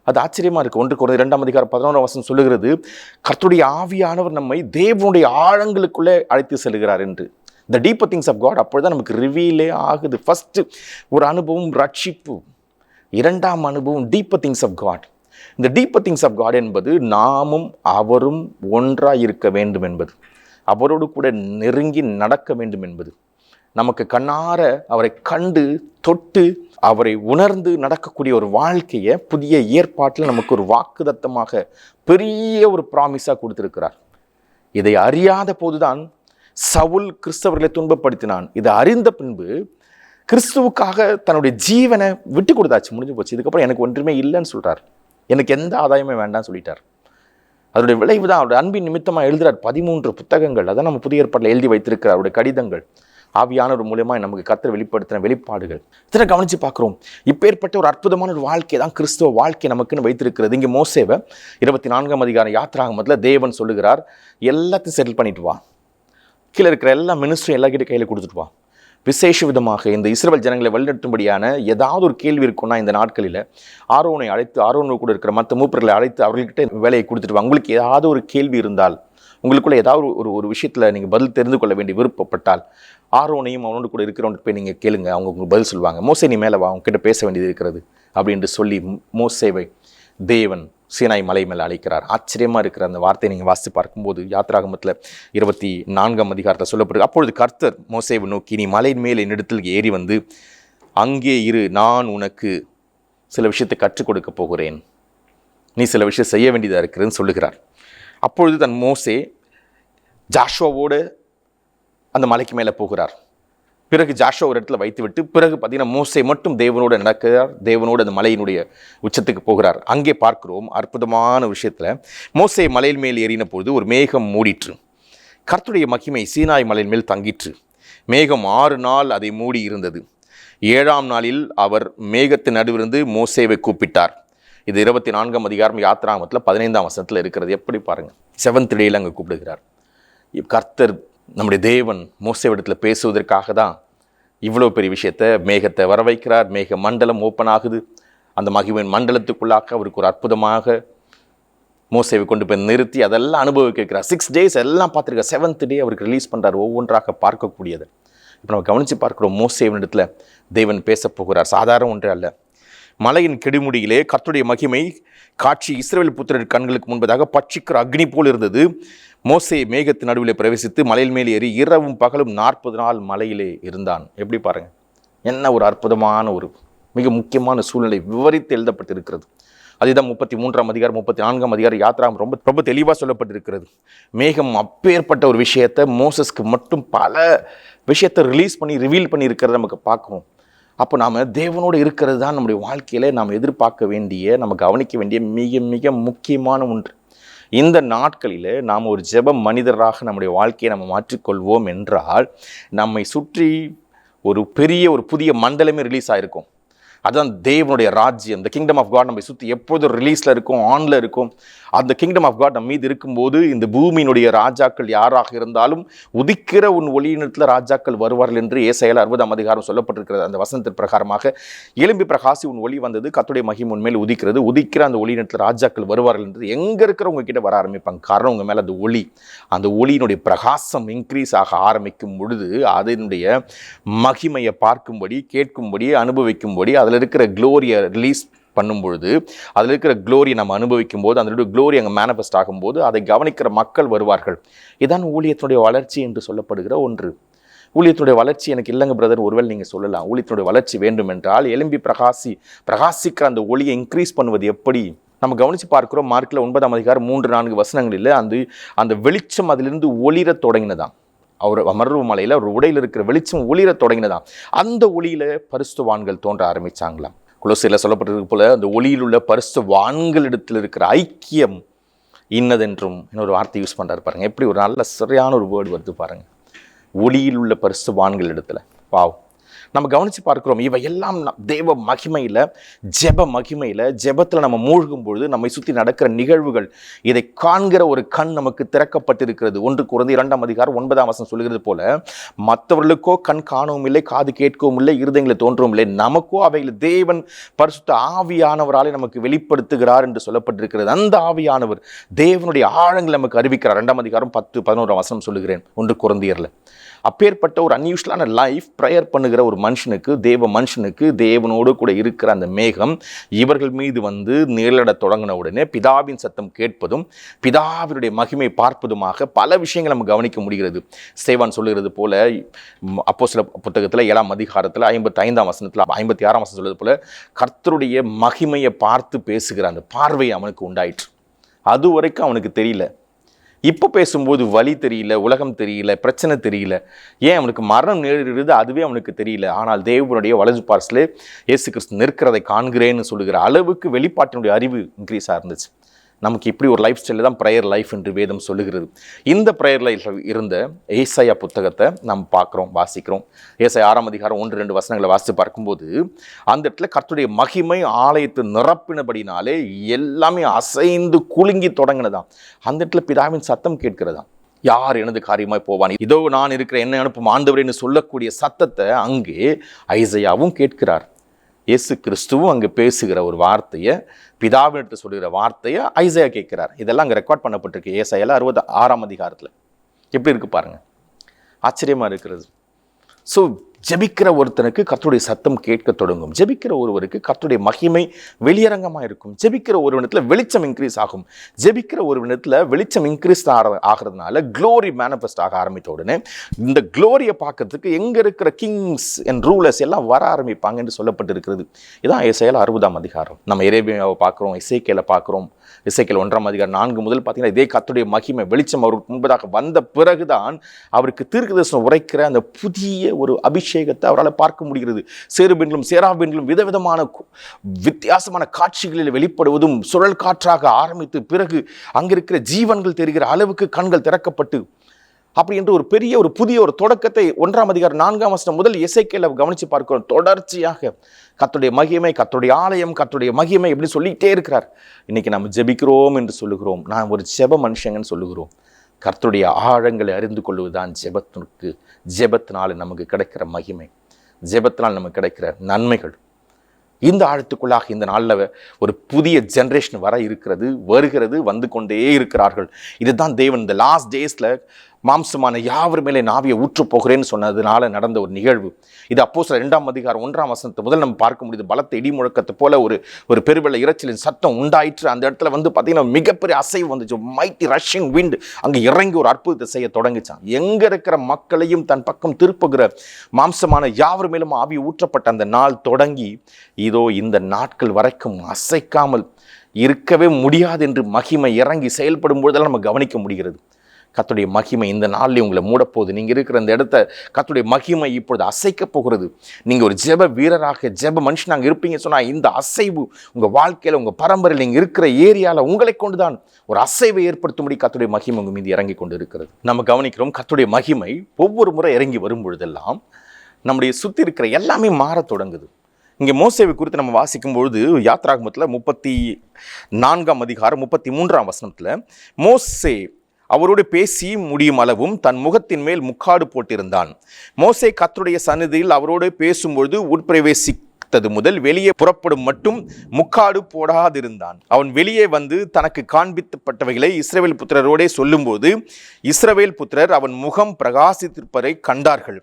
அது ஆச்சரியமாக இருக்குது. 1 Corinthians 2ஆம் அதிகாரம் 11ஆம் வசனம் சொல்லுகிறது, கர்த்தருடைய ஆவியானவர் நம்மை தேவனுடைய ஆழங்களுக்குள்ளே அழைத்து செல்கிறார் என்று. The deeper things of God அப்பொழுது தான் நமக்கு ரிவீலே ஆகுது. ஃபஸ்ட்டு ஒரு அனுபவம் ரட்சிப்பு, 2ஆம் அனுபவம் டீப்பர் திங்ஸ் ஆஃப் காட். இந்த டீப்பர் திங்ஸ் ஆஃப் காட் என்பது நாமும் அவரும் ஒன்றாக இருக்க வேண்டும் என்பது, அவரோடு கூட நெருங்கி நடக்க வேண்டும் என்பது, நமக்கு கண்ணார அவரை கண்டு தொட்டு அவரை உணர்ந்து நடக்கக்கூடிய ஒரு வாழ்க்கையை புதிய ஏற்பாட்டில் நமக்கு ஒரு வாக்குதத்தமாக பெரிய ஒரு ப்ராமிஸாக கொடுத்துருக்கிறார். இதை அறியாத போதுதான் சவுல் கிறிஸ்தவர்களை துன்பப்படுத்தினான். இதை அறிந்த பின்பு கிறிஸ்துவுக்காக தன்னுடைய ஜீவனை விட்டு கொடுத்தாச்சு, முடிஞ்சு போச்சு. இதுக்கப்புறம் எனக்கு ஒன்றுமே இல்லைன்னு சொல்கிறார், எனக்கு எந்த ஆதாயமே வேண்டாம்னு சொல்லிட்டார். அதனுடைய விளைவு தான் அவருடைய அன்பின் நிமித்தமாக எழுதுகிறார் 13 புத்தகங்கள். அதான் நம்ம புதிய ஏற்பாட்டில் எழுதி வைத்திருக்கிறார். அவருடைய கடிதங்கள் ஆவியானவர் மூலமாக நமக்கு கர்த்தர் வெளிப்படுத்தின வெளிப்பாடுகள் இத்தனை கவனித்து பார்க்குறோம். இப்பேற்பட்ட ஒரு அற்புதமான ஒரு வாழ்க்கை தான் கிறிஸ்துவ வாழ்க்கை நமக்குன்னு வைத்திருக்கிறது. இங்கே மோசேவை 24ஆம் அதிகாரம் யாத்திராகமத்தில் தேவன் சொல்லுகிறார், எல்லாத்தையும் செட்டில் பண்ணிட்டு வா, கீழே இருக்கிற எல்லா மினிஸ்டரும் எல்லாக்கிட்ட கையில் கொடுத்துட்டு வா. விசேஷ விதமாக இந்த இஸ்ரவேல் ஜனங்களை வழிநடத்தும்படியான ஏதாவது ஒரு கேள்வி இருக்குன்னா இந்த நாட்களில் ஆரோனை அழைத்து, ஆரோனு கூட இருக்கிற மற்ற மூப்பர்களை அழைத்து அவர்கள்கிட்ட வேலையை கொடுத்துட்டு வா. உங்களுக்கு ஏதாவது ஒரு கேள்வி இருந்தால், உங்களுக்குள்ள ஏதாவது ஒரு விஷயத்தில் நீங்கள் பதில் தெரிந்து கொள்ள வேண்டிய விருப்பப்பட்டால் ஆரோனையும் அவனோடு கூட இருக்கிறவங்க போய் நீங்கள் கேளுங்க, அவங்க உங்களுக்கு பதில் சொல்லுவாங்க. மோசே நீ மேலே வா, அவங்ககிட்ட பேச வேண்டியது இருக்கிறது அப்படின்னு சொல்லி மோசேவை தேவன் சீனாய் மலை மேலே அழைக்கிறார். ஆச்சரியமாக இருக்கிற அந்த வார்த்தையை நீங்கள் வாசித்து பார்க்கும்போது யாத்திராகமத்தில் 24ஆம் அதிகாரத்தில் சொல்லப்படுது. அப்பொழுது கர்த்தர் மோசேவை நோக்கி, நீ மலையின் மேல் என்னிடத்தில் ஏறி வந்து அங்கே இரு, நான் உனக்கு சில விஷயத்தை கற்றுக் கொடுக்க போகிறேன், நீ சில விஷயம் செய்ய வேண்டியதாக இருக்கிறதுன்னு சொல்லுகிறார். அப்பொழுது தன் மோசே ஜாஷுவாவோடு அந்த மலைக்கு மேலே போகிறார். பிறகு ஜாஷுவா ஒரு இடத்துல வைத்துவிட்டு பிறகு பார்த்தீங்கன்னா மோசே மட்டும் தேவனோடு நடக்கிறார். தேவனோடு அந்த மலையினுடைய உச்சத்துக்கு போகிறார். அங்கே பார்க்கிறோம் அற்புதமான விஷயத்தில், மோசே மலையின் மேல் ஏறின பொழுது ஒரு மேகம் மூடிற்று, கர்த்தருடைய மகிமை சீனாய் மலையின் மேல் தங்கிற்று. மேகம் 6 நாள் அதை மூடி இருந்தது. 7ஆம் நாளில் அவர் மேகத்தின் நடுவிலிருந்து மோசேவை கூப்பிட்டார். இது 24ஆம் அதிகாரம் யாத்திராகமத்தில் 15ஆம் வசனத்தில் இருக்கிறது. எப்படி பாருங்கள், 7th டேயில் அங்கே கூப்பிடுகிறார். கர்த்தர் நம்முடைய தேவன் மோசேவிடத்தில் பேசுவதற்காக தான் இவ்வளோ பெரிய விஷயத்தை மேகத்தை வர வைக்கிறார். மேக மண்டலம் ஓப்பன் ஆகுது. அந்த மகிமையின் மண்டலத்துக்குள்ளாக அவருக்கு ஒரு அற்புதமாக மோசேவை கொண்டு போய் நிறுத்தி அதெல்லாம் அனுபவிக்க வைக்கிறார். 6 days எல்லாம் பார்த்துருக்கார். 7th day அவருக்கு ரிலீஸ் பண்ணுறார், ஒவ்வொன்றாக பார்க்கக்கூடியது. இப்போ நம்ம கவனித்து பார்க்குறோம், மோசேவினிடத்தில் தேவன் பேச போகிறார். சாதாரண ஒன்றே அல்ல. மலையின் கெடுமுடியிலே கர்த்தருடைய மகிமை காட்சி இஸ்ரவேல் புத்திரர் கண்களுக்கு முன்பதாக பட்சிக்கிற அக்னி போல் இருந்தது. மோசே மேகத்தின் நடுவிலே பிரவேசித்து மலையில் மேல் ஏறி இரவும் பகலும் 40 நாள் மலையிலே இருந்தான். எப்படி பாருங்கள், என்ன ஒரு அற்புதமான ஒரு மிக முக்கியமான சூழ்நிலை விவரித்து எழுதப்பட்டிருக்கிறது. அதுதான் 33ஆம் அதிகாரம் 34ஆம் அதிகாரம் யாத்திராகம் ரொம்ப ரொம்ப தெளிவாக சொல்லப்பட்டிருக்கிறது. மேகம் அப்பேற்பட்ட ஒரு விஷயத்தை மோசஸ்க்கு மட்டும் பல விஷயத்தை ரிலீஸ் பண்ணி ரிவீல் பண்ணி இருக்கிறத நமக்கு பார்க்குறோம். அப்போ நாம் தேவனோடு இருக்கிறது தான் நம்முடைய வாழ்க்கையில் நாம் எதிர்பார்க்க வேண்டிய, நம்ம கவனிக்க வேண்டிய மிக மிக முக்கியமான ஒன்று. இந்த நாட்களில் நாம் ஒரு ஜெப மனிதராக நம்முடைய வாழ்க்கையை நம்ம மாற்றிக்கொள்வோம் என்றால், நம்மை சுற்றி ஒரு பெரிய ஒரு புதிய மண்டலமே ரிலீஸ் ஆகிருக்கும். அதுதான் தேவனுடைய ராஜ்யம். இந்த கிங்டம் ஆஃப் காட் நம்ம சுற்றி எப்போதும் ரிலீஸில் இருக்கும், ஆனில் இருக்கும். அந்த கிங்டம் ஆஃப் காட் நம்ம மீது இருக்கும்போது இந்த பூமியினுடைய ராஜாக்கள் யாராக இருந்தாலும் உதிக்கிற உன் ஒளியினத்தில் ராஜாக்கள் வருவார்கள் என்று ஏசாயால 60ஆம் அதிகாரம் சொல்லப்பட்டிருக்கிறது. அந்த வசனத்தின் பிரகாரமாக எழும்பி பிரகாசி உன் ஒளி வந்தது, கர்த்தருடைய மகிமை உன்மேல் உதிக்கிறது, உதிக்கிற அந்த ஒளியினத்தில் ராஜாக்கள் வருவார்கள் என்று எங்கே இருக்கிறவங்க கிட்ட வர ஆரம்பிப்பாங்க. காரணம் உங்கள் மேலே அந்த ஒளியினுடைய பிரகாசம் இன்க்ரீஸ் ஆக ஆரம்பிக்கும் பொழுது அதனுடைய மகிமையை பார்க்கும்படி, கேட்கும்படி, அனுபவிக்கும்படி, அதில் இருக்கிற க்ளோரியை ரிலீஸ் பண்ணும் பொழுது, அதில் இருக்கிற க்ளோரியை நம்ம அனுபவிக்கும் போது, அதனுடைய க்ளோரி அங்கே மேனிஃபெஸ்ட் ஆகும்போது அதை கவனிக்கிற மக்கள் வருவார்கள். இதுதான் ஊழியத்தினுடைய வளர்ச்சி என்று சொல்லப்படுகிற ஒன்று. ஊழியத்தினுடைய வளர்ச்சி எனக்கு இல்லைங்க பிரதர், ஒருவேளை நீங்கள் சொல்லலாம். ஊழியத்தினுடைய வளர்ச்சி வேண்டும் என்றால் எழும்பி பிரகாசிக்கிற அந்த ஒளியை இன்க்ரீஸ் பண்ணுவது எப்படி? நம்ம கவனித்து பார்க்கிறோம். மார்க்கில் 9ஆம் அதிகாரம் 3-4 வசனங்களில் அந்த வெளிச்சம் அதிலிருந்து ஒளிர தொடங்கினதான். அவர் அமர்வு மலையில் அவர் உடையில் இருக்கிற வெளிச்சம் ஒளிர தொடங்கினதான். அந்த ஒளியில் பரிசுத்தவான்கள் தோன்ற ஆரம்பித்தாங்களாம். கொலோசியரில் சொல்லப்பட்டிருக்கு போல அந்த ஒளியில் உள்ள பரிசுத்தவான்களிடத்தில் இருக்கிற ஐக்கியம் இன்னதென்றும் இன்னொரு வார்த்தை யூஸ் பண்ணுறாரு பாருங்கள். எப்படி ஒரு நல்ல சரியான ஒரு வேர்டு வருது பாருங்கள், ஒளியில் உள்ள பரிசுத்தவான்களிடத்தில். பாவம், நம்ம கவனித்து பார்க்கிறோம். இவை எல்லாம் தேவ மகிமையில், ஜெபத்தில் நம்ம மூழ்கும் பொழுது நம்மை சுற்றி நடக்கிற நிகழ்வுகள், இதை காண்கிற ஒரு கண் நமக்கு திறக்கப்பட்டிருக்கிறது. 1 கொரிந்தியர் 2ஆம் அதிகாரம் 9ஆம் வசனம் சொல்லுகிறது போல, மற்றவர்களுக்கோ கண் காணவும் இல்லை, காது கேட்கவும் இல்லை, இருதயங்களை தோன்றவும் இல்லை, நமக்கோ அவைகளை தேவன் பரிசுத்த ஆவியானவராலே நமக்கு வெளிப்படுத்துகிறார் என்று சொல்லப்பட்டிருக்கிறது. அந்த ஆவியானவர் தேவனுடைய ஆழங்களை நமக்கு அறிவிக்கிறார். 2ஆம் அதிகாரம் 10-11 வசனம் சொல்லுகிறேன் 1 கொரிந்தியரில். அப்பேற்பட்ட ஒரு அன்யூஷுவலான லைஃப் ப்ரேயர் பண்ணுகிற ஒரு மனுஷனுக்கு, தேவனோடு கூட இருக்கிற அந்த மேகம் இவர்கள் மீது வந்து நிழலிட தொடங்கின உடனே பிதாவின் சத்தம் கேட்பதும் பிதாவினுடைய மகிமை பார்ப்பதுமாக பல விஷயங்கள் நம்ம கவனிக்க முடிகிறது. ஸ்தேவான் சொல்லுகிறது போல, அப்போஸ்தலர் புத்தகத்தில் 7ஆம் அதிகாரத்தில் 55ஆம் வசனத்தில் 56ஆம் வசனம் சொல்லுறது போல, கர்த்தருடைய மகிமையை பார்த்து பேசுகிற அந்த பார்வை அவனுக்கு உண்டாயிற்று. அது வரைக்கும் அவனுக்கு தெரியல. இப்போ பேசும்போது வலி தெரியல, உலகம் தெரியல, பிரச்சனை தெரியல, ஏன் அவனுக்கு மரணம் நேரிடுறது அதுவே அவனுக்கு தெரியல. ஆனால் தேவனுடைய வலது பார்ஸில் இயேசு கிறிஸ்து நிற்கிறதை காண்கிறேன்னு சொல்லுகிற அளவுக்கு வெளிப்பாட்டினுடைய அறிவு இன்க்ரீஸாக இருந்துச்சு. நமக்கு இப்படி ஒரு லைஃப் ஸ்டைலில் தான் ப்ரேயர் லைஃப் என்று வேதம் சொல்லுகிறது. இந்த ப்ரேயர் லைஃப் இருந்த ஏசாயா புத்தகத்தை நம்ம பார்க்குறோம், வாசிக்கிறோம். ஏசாயா 6 அதிகாரம் 1-2 வசனங்களை வாசித்து பார்க்கும்போது அந்த இடத்துல கர்த்தருடைய மகிமை ஆலயத்தை நிரப்பினபடினாலே எல்லாமே அசைந்து குலுங்கி தொடங்கினதாம். அந்த இடத்துல பிதாவின் சத்தம் கேட்கிறதா, யார் எனது காரியமாய் போவான், இதோ நான் இருக்கிற என்னை அனுப்பும் ஆண்டவரேன்னு சொல்லக்கூடிய சத்தத்தை அங்கே ஐசையாவும் கேட்கிறார். இயேசு கிறிஸ்துவும் அங்கே பேசுகிற ஒரு வார்த்தையை, பிதாவினிடத்தில் சொல்லுகிற வார்த்தையை ஐசையா கேட்கிறார். இதெல்லாம் அங்கே ரெக்கார்ட் பண்ணப்பட்டிருக்கு ஏசாயால 66 அதிகாரத்தில். எப்படி இருக்கு பாருங்க, ஆச்சரியமா இருக்கிறது. ஸோ ஜெபிக்கிற ஒருத்தனுக்கு கர்த்தருடைய சத்தம் கேட்க தொடங்கும். ஜெபிக்கிற ஒருவருக்கு கர்த்தருடைய மகிமை வெளியரங்கமாக இருக்கும். ஜெபிக்கிற ஒரு விதத்தில் வெளிச்சம் இன்க்ரீஸ் ஆகும். ஜெபிக்கிற ஒரு விதத்தில் வெளிச்சம் இன்க்ரீஸ் ஆகிறதுனால க்ளோரி மேனிஃபெஸ்ட் ஆக ஆரம்பித்த உடனே இந்த க்ளோரியை பார்க்கறதுக்கு எங்கே இருக்கிற கிங்ஸ் அண்ட் ரூலர்ஸ் எல்லாம் வர ஆரம்பிப்பாங்க என்று சொல்லப்பட்டிருக்கிறது. இதான் ஏசாயா 60 அதிகாரம். நம்ம எரேமியாவை பார்க்குறோம், எசேக்கியேலை பார்க்குறோம். எசேக்கியேல் 1 அதிகாரம் 4 முதல் பார்த்தீங்கன்னா இதே கர்த்தருடைய மகிமை வெளிச்சம் அவருக்கு முன்பதாக வந்த பிறகுதான் அவருக்கு தீர்க்கதரிசனம் உரைக்கிற அந்த புதிய ஒரு அபிஷேகத்தை அவரால் பார்க்க முடிகிறது. சேருபெண்களும் சேராபெண்களும் விதவிதமான வித்தியாசமான காட்சிகளில் வெளிப்படுவதும் சுழல் காற்றாக ஆரம்பித்து பிறகு அங்கிருக்கிற ஜீவன்கள் தெரிகிற அளவுக்கு கண்கள் திறக்கப்பட்டு அப்படி என்று ஒரு பெரிய ஒரு புதிய ஒரு தொடக்கத்தை 1 அதிகாரம் 4 வசனம் முதல் எசேக்கியேலை கவனித்து பார்க்கிறோம். தொடர்ச்சியாக கர்த்தருடைய மகிமை, கர்த்தருடைய ஆலயம், கர்த்தருடைய மகிமை எப்படி சொல்லிகிட்டே இருக்கிறார். இன்னைக்கு நம்ம ஜெபிக்கிறோம் என்று சொல்லுகிறோம், நான் ஒரு ஜெப மனுஷங்கன்னு சொல்லுகிறோம். கர்த்தருடைய ஆழங்களை அறிந்து கொள்வதுதான் ஜெபத்தினால் நமக்கு கிடைக்கிற மகிமை, ஜெபத்தினால் நமக்கு கிடைக்கிற நன்மைகள். இந்த ஆழத்துக்குள்ளாக இந்த நாளில் ஒரு புதிய ஜென்ரேஷன் வருகிறது, வந்து கொண்டே இருக்கிறார்கள். இதுதான் தேவன் இந்த லாஸ்ட் டேஸில் மாம்சமான யாவர் மேலே நாவியை ஊற்று போகிறேன்னு சொன்னதுனால நடந்த ஒரு நிகழ்வு. இது அப்போஸ்தலர் 2 அதிகாரம் 1 வசனத்தை முதல் நம்ம பார்க்க முடியுது. பலத்த இடி முழக்கத்தை போல ஒரு பெருவெள்ள இரைச்சலின் சத்தம் உண்டாயிற்று. அந்த இடத்துல வந்து பார்த்தீங்கன்னா மிகப்பெரிய அசைவு வந்துச்சு. மைட்டி ரஷ்ஷிங் விண்ட் அங்கே இறங்கி ஒரு அற்புதத்தை செய்ய தொடங்கிச்சான். எங்கே இருக்கிற மக்களையும் தன் பக்கம் திருப்புகிற மாம்சமான யாவர் மேலும் ஆவி ஊற்றப்பட்ட அந்த நாள் தொடங்கி இதோ இந்த நாட்கள் வரைக்கும் அசைக்காமல் இருக்கவே முடியாது என்று மகிமை இறங்கி செயல்படும் பொழுதெல்லாம் நம்ம கவனிக்க முடிகிறது. கர்த்தருடைய மகிமை இந்த நாளில் உங்களை மூடப்போகுது. நீங்கள் இருக்கிற அந்த இடத்த கர்த்தருடைய மகிமை இப்பொழுது அசைக்க போகிறது. நீங்கள் ஒரு ஜெப வீரராக ஜெப மனுஷனாக இருப்பீங்க சொன்னால் இந்த அசைவு உங்கள் வாழ்க்கையில், உங்கள் பரம்பரையில், நீங்கள் இருக்கிற ஏரியாவில் உங்களை கொண்டு தான் ஒரு அசைவை ஏற்படுத்தும்படி கர்த்தருடைய மகிமை உங்கள் மீது இறங்கி கொண்டு இருக்கிறது. நம்ம கவனிக்கிறோம், கர்த்தருடைய மகிமை ஒவ்வொரு முறை இறங்கி வரும் பொழுதெல்லாம் நம்முடைய சுற்றி இருக்கிற எல்லாமே மாற தொடங்குது. இங்கே மோசேவை குறித்து நம்ம வாசிக்கும் பொழுது யாத்ராகமத்தில் 34 அதிகாரம் 33 வசனத்தில் மோசே அவரோடு பேசி முடியும் அளவும் தன் முகத்தின் மேல் முக்காடு போட்டிருந்தான். மோசே கர்த்தருடைய சந்நிதியில் அவரோடு பேசும்பொழுது உட்பிரவேசித்தது முதல் வெளியே புறப்படும் மட்டும் முக்காடு போடாதிருந்தான். அவன் வெளியே வந்து தனக்கு காண்பிக்கப்பட்டவைகளை இஸ்ரவேல் புத்திரரோடே சொல்லும்போது இஸ்ரவேல் புத்திரர் அவன் முகம் பிரகாசித்திருப்பதை கண்டார்கள்.